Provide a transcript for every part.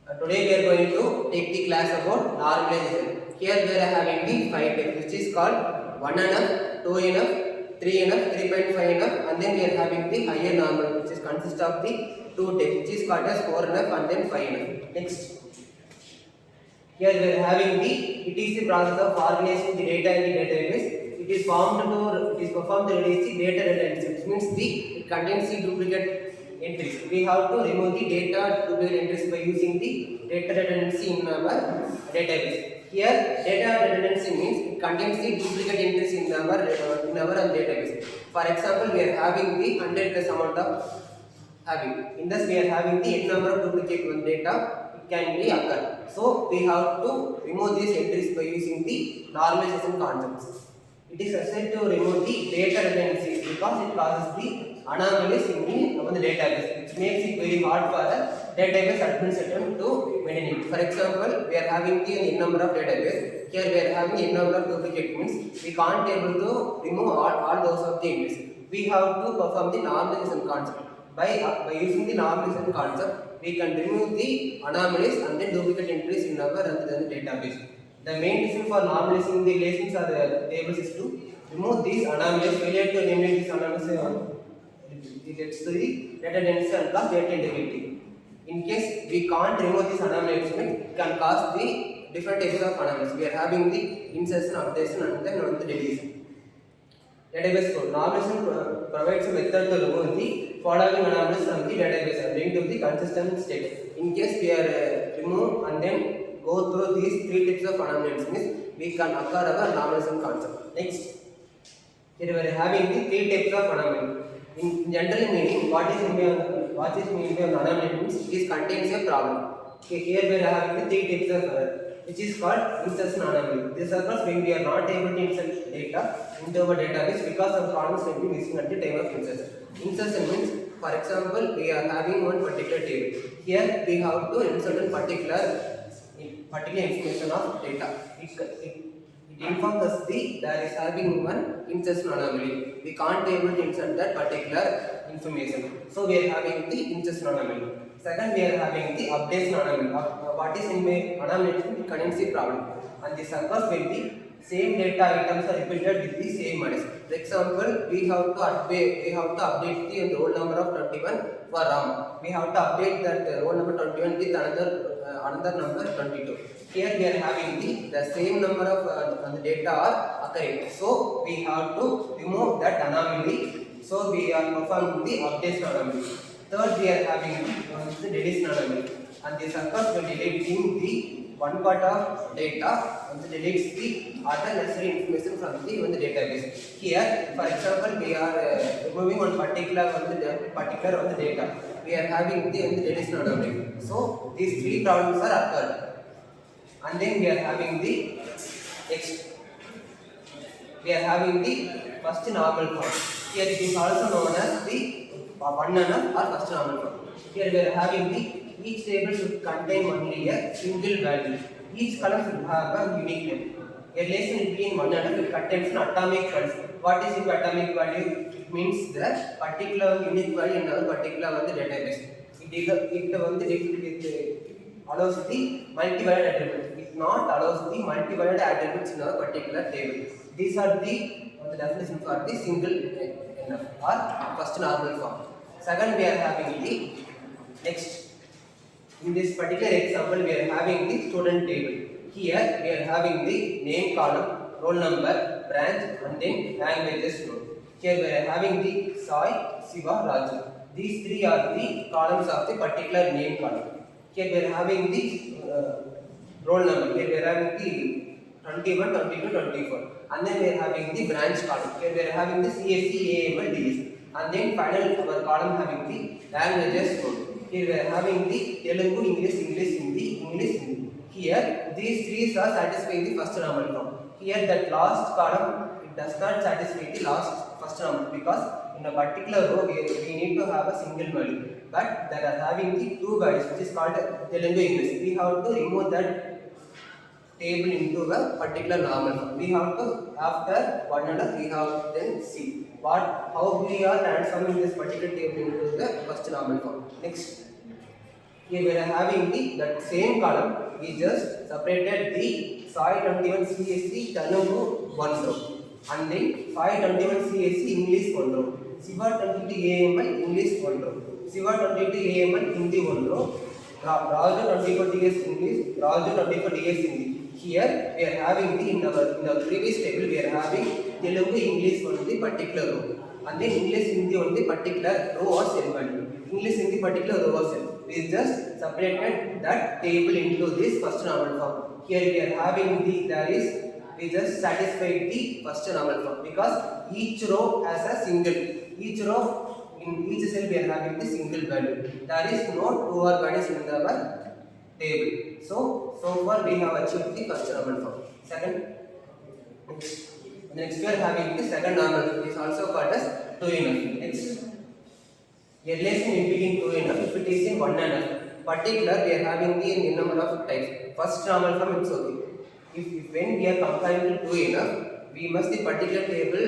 Today we are going to take the class about normalization. Here we are having the 5 types, which is called 1NF, 2NF, 3NF, 3.5NF, and then we are having the higher normal, which is consists of the 2 types, which is called as 4NF and then 5NF. Next, here we are having it is the process of organizing the data in the database. It is performed to reduce the data redundancy, which means it contains the duplicate entries. We have to remove the data duplicate entries by using the data redundancy in our database. Here, data redundancy means it contains the duplicate entries in our database. For example, we are having the 100 plus amount of having. In this, we are having the n number of duplicate data can be occur. So we have to remove these entries by using the normalization concepts. It is essential to remove the data redundancies because it causes the anomalies in the database, which makes it very hard for the database administrator to maintain it. For example, we are having the n number of database. Here we are having n number of duplicate means we can't able to remove all those of the entries. We have to perform the normalization concept. By using the normalization concept, we can remove the anomalies and then duplicate entries in our database. The main reason for normalizing the relations or the tables is to remove these anomalies. Failure to eliminate these anomalies leads to the data density and cause data integrity. In case we can't remove these anomalies, it can cause the different types of anomalies. We are having the insertion, updation, and then the deletion. Database code. Normalization provides a method to remove the following anomalies from the database and bring to the consistent state. In case we are remove and then go through these 3 types of anomalies, means we can occur our normalization concept. Next, here we are having the 3 types of anomaly. In general meaning, what is meaning by anomaly means it is contains a problem. Okay, here we are having the 3 types of error, which is called insertion anomaly. This occurs when we are not able to insert data into our database because of problems may be missing at the time of insertion. Insertion means, for example, we are having one particular table. Here we have to insert a particular information of data. It informs us there is having one insertion anomaly. We can't able to insert that particular information. So we are having the insertion anomaly. Second, we are having the updation anomaly. What is anomaly? It contains the problem. And this occurs when the same data items are repeated with the same address. For example, we have to update the roll number of 21 for RAM. We have to update that roll number 21 with another number 22. Here we are having the same number of data are occurring. So we have to remove that anomaly. So we are performing the updation anomaly. Third, we are having the deletion anomaly. And this occurs when deleting the one part of data and deletes the other necessary information from the database. Here, for example, we are removing one particular data. We are having the deletion anomaly. So these 3 problems are occurred. And then we are having the next. We are having the first normal form. Here it is also known as the 1NF or first normal form. Here we are having each table should contain only a single value. Each column should have a unique name. A relation between 1NF it contains an atomic value. What is the atomic value? It means the particular unique value in our particular database. It allows the multi-valued attributes. It not allows the multi-valued attributes in our particular table. These are the definition for the single NF or first normal form. Second, we are having the next. In this particular example, we are having the student table. Here, we are having the name column, roll number, branch, and then languages node. Here, we are having the Sai, Siva, Raju. These 3 are the columns of the particular name column. Here, we are having the roll number. Here, we are having the 21, 22, 24. And then we are having the branch column. Here, we are having the CSC, AML, DS. And then final our column having the languages node. Here we are having the Telugu, English, Hindi. Here these 3 are satisfying the first normal form. Here that last column it does not satisfy the first normal because in a particular row we need to have a single value. But there are having the 2 values which is called Telugu, English. We have to remove that table into a particular normal form. We have to after 1NF we have then see how we are transforming this particular table into the first normal form. Next, Here we are having that same column. We just separated the Sai 21 CSC Telugu one row, and then Sai 21 CSC English one row, Siva 22 AMI English one row, Siva 22 AMI Hindi one row, Raju 24 DS English, Raju 24 DS Hindi. Here we are having in the previous table we are having Telugu English on the particular row, and then English Hindi on the particular row or cell value. English Hindi particular row or cell. We just separated that table into this first normal form. Here we are having we just satisfied the first normal form because each row has a single. Each row in each cell we are having the single value. There is no two organisms in our table. So far we have achieved the first normal form. Next we are having the second normal form. It is also called as 2NF. Next. A relation between 2NF if it is in 1NF. Particular we are having the number of types. First normal form it's okay. If when we are comparing to 2NF, we must the particular table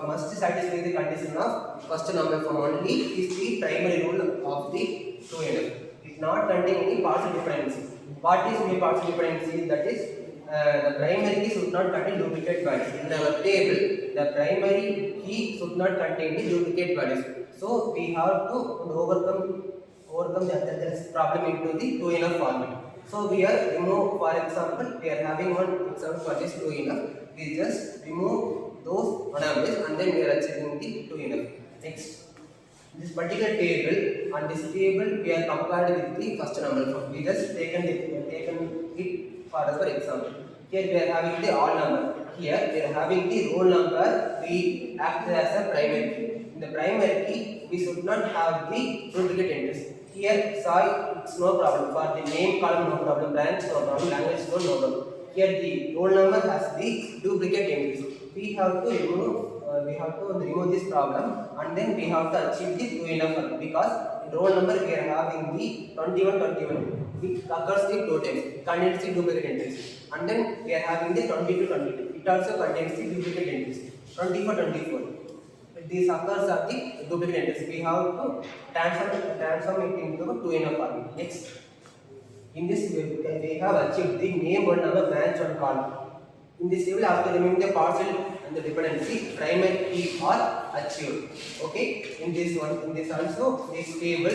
must satisfy the condition of first normal form only is the primary rule of the 2NF. It not contain any partial dependency. What is the partial dependency? That is the primary key should not contain duplicate values. In our table, the primary key should not contain the duplicate values. So we have to overcome the problem into the 2NF format. So we are remove, for example, we are having one example for this 2NF. We just remove those anomalies and then we are achieving the 2NF. Next, this particular table, on this table we are compared with the first normal form. We just taken it for our example. Here we are having the all number. Here we are having the roll number. We act as a primary key. In the primary key, we should not have the duplicate entries. Here, Sai, it's no problem. For the name column, no problem. Branch, no problem. Language, no problem. Here, the roll number has the duplicate entries. We have to remove this problem, and then we have to achieve the 2NF because in roll number we are having the 21. It occurs the two times. Contains the duplicate entries, and then we are having the 22. It also contains the duplicate entries. 24. These occurs are the duplicate entries. We have to transform it into 2NF format. Next, in this way we have achieved the name one number, branch one column. In this table, after removing the partial and the dependency, primary key are achieved. Okay. In this also, this table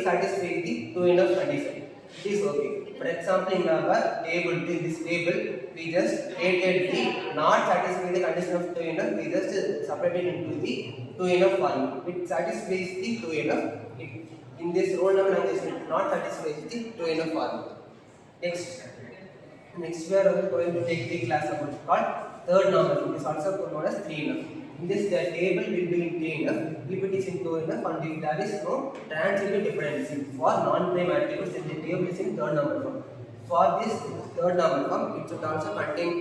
satisfies the 2NF condition. It is okay. For example, in our table, in this table, we just created the not satisfying the condition of 2NF. We just separated into the 2NF form. It satisfies the 2NF. In this roll number and this not satisfies the 2NF form. Next we are going to take the class about called third normal. It is also known as 3NF. In this, the table will be in 3NF. If it is in 2NF, and if there is no transitive dependency for non-prime attributes, then the table is in third normal form. For this third normal form, it should also contain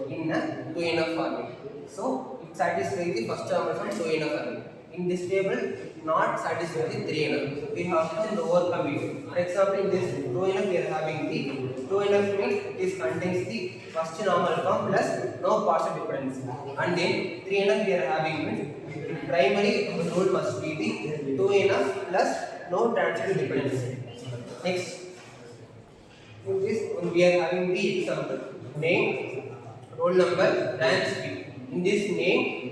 in a 2NF format. So it satisfies the first normal form 2NF format. In this table, not satisfies the 3NF. We have to overcome it. For example, in this 2NF, we are having the 2NF means it contains the first normal form plus no partial dependency. And then 3NF we are having means the primary rule must be the 2NF plus no transitive dependency. Next, in this we are having the example name, roll number, branch key. In this name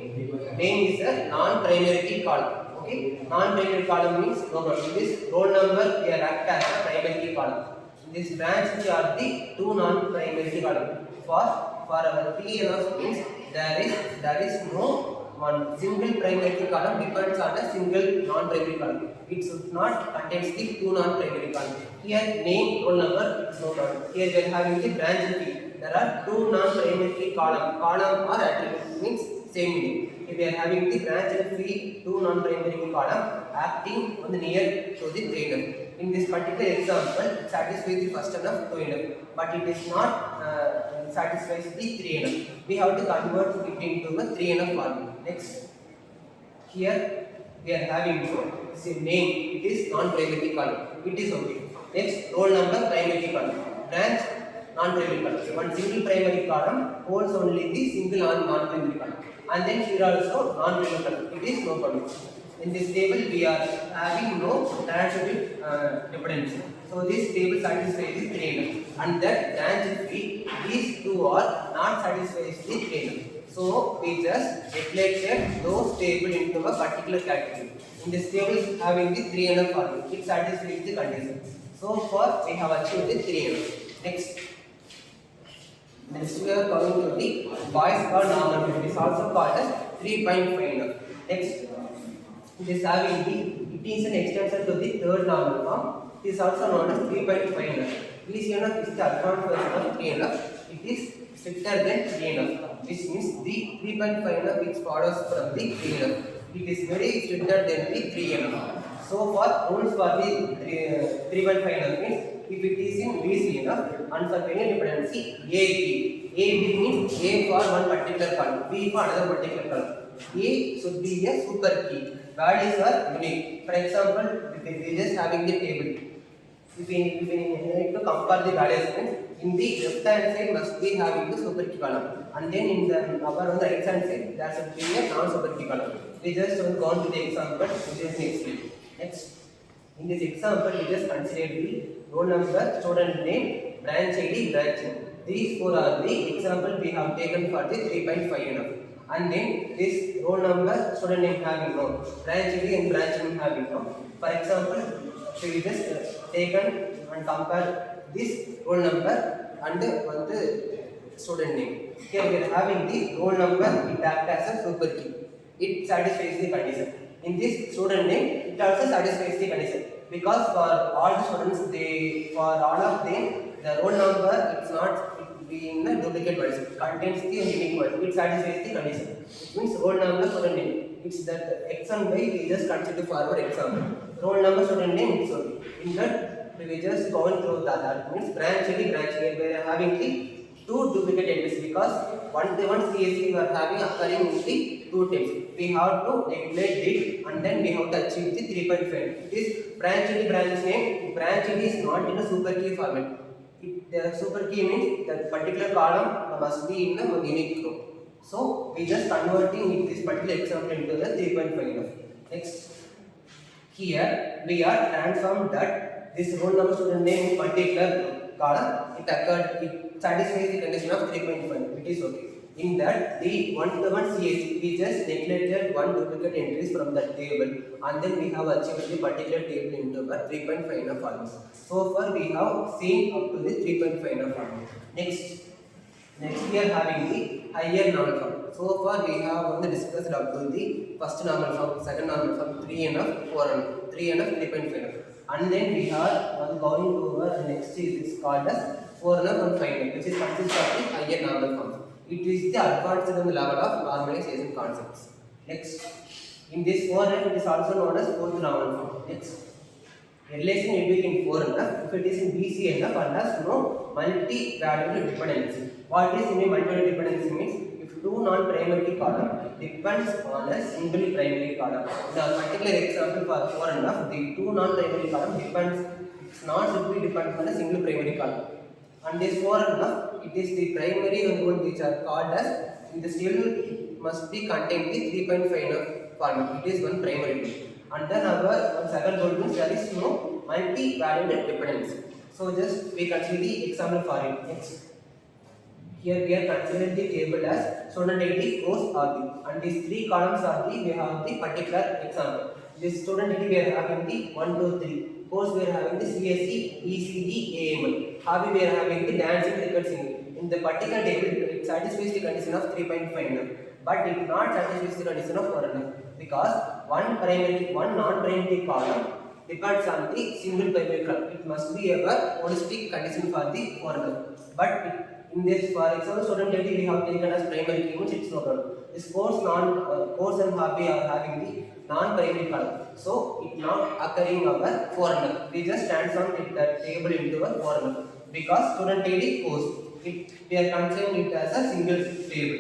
is a non-primary key column. Okay, non-primary column means no problem. This roll number we are act as a primary key column. This branch are the two non-primary key column. For our 3NF means there is no one single primary key column depends on a single non-primary column. It should not contains the two non-primary column. Here name, roll number is no problem. Here we are having the branch key. There are two non-primary key column or attribute means same meaning. If we are having the branch and key, two non-primary key column acting on the near to the 3NF. In this particular example, it satisfies the first enough 2NF, but it is not satisfies the 3NF. We have to convert it into the 3NF format. Next, here we are having name. It is non-primary column. It is okay. Next, roll number, primary column. Branch, non-primary column. One single primary column holds only the single non-primary column. And then here also non-primary column. It is no problem. In this table we are having no transitive dependency. So this table satisfies the 3 and that branch free, these two are not satisfies the 3. So we just neglected those table into a particular category. In this table is having the 3 formula, it satisfies the condition. So far we have achieved the 3. Next we are coming to the Boyce-Codd normal. It is also called as 3.5. Next, it is having the, it is an extension to the third normal form. It is also known as 3.5. This enough is the advanced version of 3 enough. It is stricter than 3 enough, which means the 3.5 enough which follows from the 3 enough. It is very stricter than the 3 enough. So for rules for the 3.5 enough means if it is in BC enough and for any dependency A means A for one particular column, B for another particular column. A should be a super key. Values are unique. For example, we just having the table. If we need to compare the values, in the left hand side must be having the super key column, and then in the upper on the right hand side there should be a non-super key column. We just go on to the example which is next week. Next, in this example, we just consider the roll number, student name, branch ID, branch name. These four are the example we have taken for the 3.5 enough. And then this roll number, student name having no, branch ID and branch name having no. For example, we just taken and compare this roll number and the student name. Here we are having the roll number, it acts as a super key. It satisfies the condition. In this student name, it also satisfies the condition because for all the students, for all of them, the roll number it's not being a duplicate words. It contains the unique word. It satisfies the condition. It means roll number, student name. It's that x and y we just consider forward example. Roll number, student name. So in that we just going through that means branch ID, branch here we are having the two duplicate entries because one CSC we are having occurring in the two times. We have to neglect it and then we have to achieve the 3.5. It is branch ID, branch name. Branch ID is not in a super key format. The super key means that particular column must be in a unique row. So we just converting this particular example into the 3.5. Next, here we are transformed that this roll number, student name in particular column it satisfies the condition of 3.5. It is okay. In that the one-to-one CSC we just neglected one duplicate entries from that table and then we have achieved the particular table into a 3.5 format. So far we have seen up to the 3.5 format. Next we are having the higher normal form. So far we have only discussed up to the first normal form, second normal form, 3 enough, 4 enough, 3 enough, 3.5 and then we are going to next is called as 4 enough and 5 enough, which is consists of the higher normal form. It is the advanced level of normalization concepts. Next, in this 4 enough, it is also known as fourth normal form. Next, a relation between 4 enough if it is in BC enough and has no multi-variable dependency. What is in a multi-variable dependency means if two non-primary column depends on a single primary column. In a particular example for 4 enough, the two non-primary column depends, it's not simply depends on a single primary column. And this 4 enough, it is the primary and one which are called as in the table must be contained the 3.5 enough format. It is one primary rule. And then our second rule means there is no multi-variable dependency. So just we consider the example for it. Next. Here we are considering the table as student ID, course, RB. And these three columns are the we have the particular example. This student ID we are having the 1, 2, 3. Course we are having the CSE, ECE, AML. Hobby we are having the dancing, cricket, singing. In the particular table, it satisfies the condition of 3.5 enough, but it not satisfies the condition of 4 enough because one non-primary column depends on the single primary column. It must be a holistic condition for the 4 enough. But in this, for example, student ID we have taken as primary key, which it's no problem. This course and hobby are having the non-primary column. So it not occurring over 4 enough. We just transform that table into a 4 enough because student ID course. We are considering it as a single table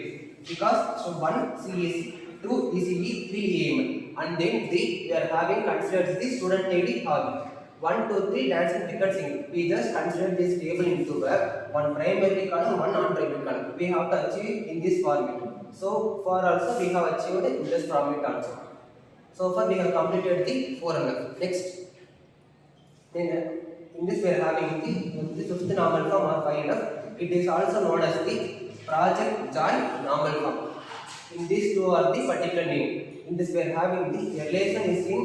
because so 1 CSE, 2 ECE, 3 AML and then we are having considered the student ID hobby. 1, 2, 3 dancing, cricket, singing. We just consider this table into one primary column, one non-primary column. We have to achieve in this format. So for also we have achieved in this format also. So far we have completed the 4 enough. Next, then in this we are having the fifth normal form or 5 enough. It is also known as the project joint normal form. In these two are the particular name. In this we are having the relation is in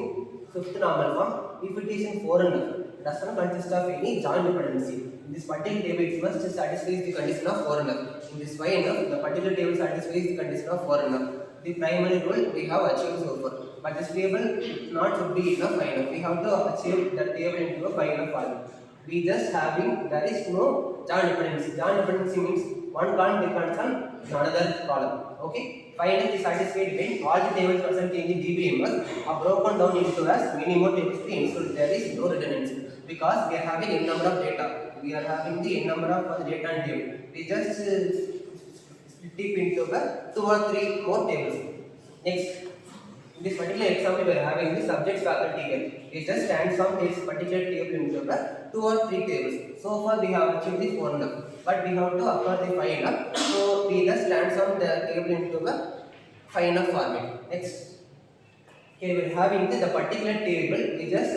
fifth normal form. If it is in 4 enough, it does not consist of any joint dependency. In this particular table, it must satisfy the condition of 4 enough. In this 5 enough, the particular table satisfies the condition of 4 enough. The primary rule we have achieved so far. But this table not should be enough 5 enough. We have to achieve that table into a 5 enough form. We just having, there is no joint dependency. Joint dependency means one column depends on another column. Okay. 5 enough is satisfied when all the tables present in the DBMS are broken down into as many more tables to ensure there is no redundancy. Because we are having n number of data. We are having the n number of data and table. We just deep into the 2 or 3 more tables. Next, in this particular example, we are having the subject faculty here. We just transform this particular table into the 2 or 3 tables. So far, we have achieved the 4 enough, but we have to acquire the 5 enough. So we just transform the table into the 5 enough format. Next. Here we are having the particular table. We just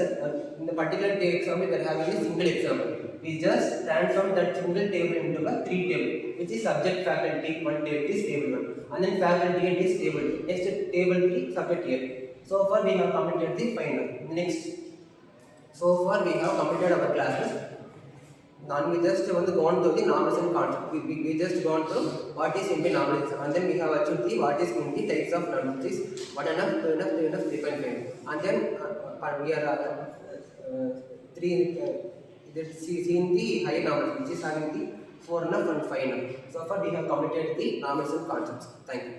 in the particular example we are having a single example. We just transform that single table into a 3 table, which is subject faculty 1 table is table 1, and then faculty and is table 2. Next table 3 subject here. So far we have completed the final. Next, so far we have completed our classes. Now we just want to go on to the normalization concept. We just gone through what is in the normalization, and then we have achieved the what is in the types of numbers, which is 1 enough, 2 enough, 3 enough, 3.5, and then we are seeing the higher numbers, which is having the 4 enough and 5 enough. So far we have completed the normalization concepts. Thank you.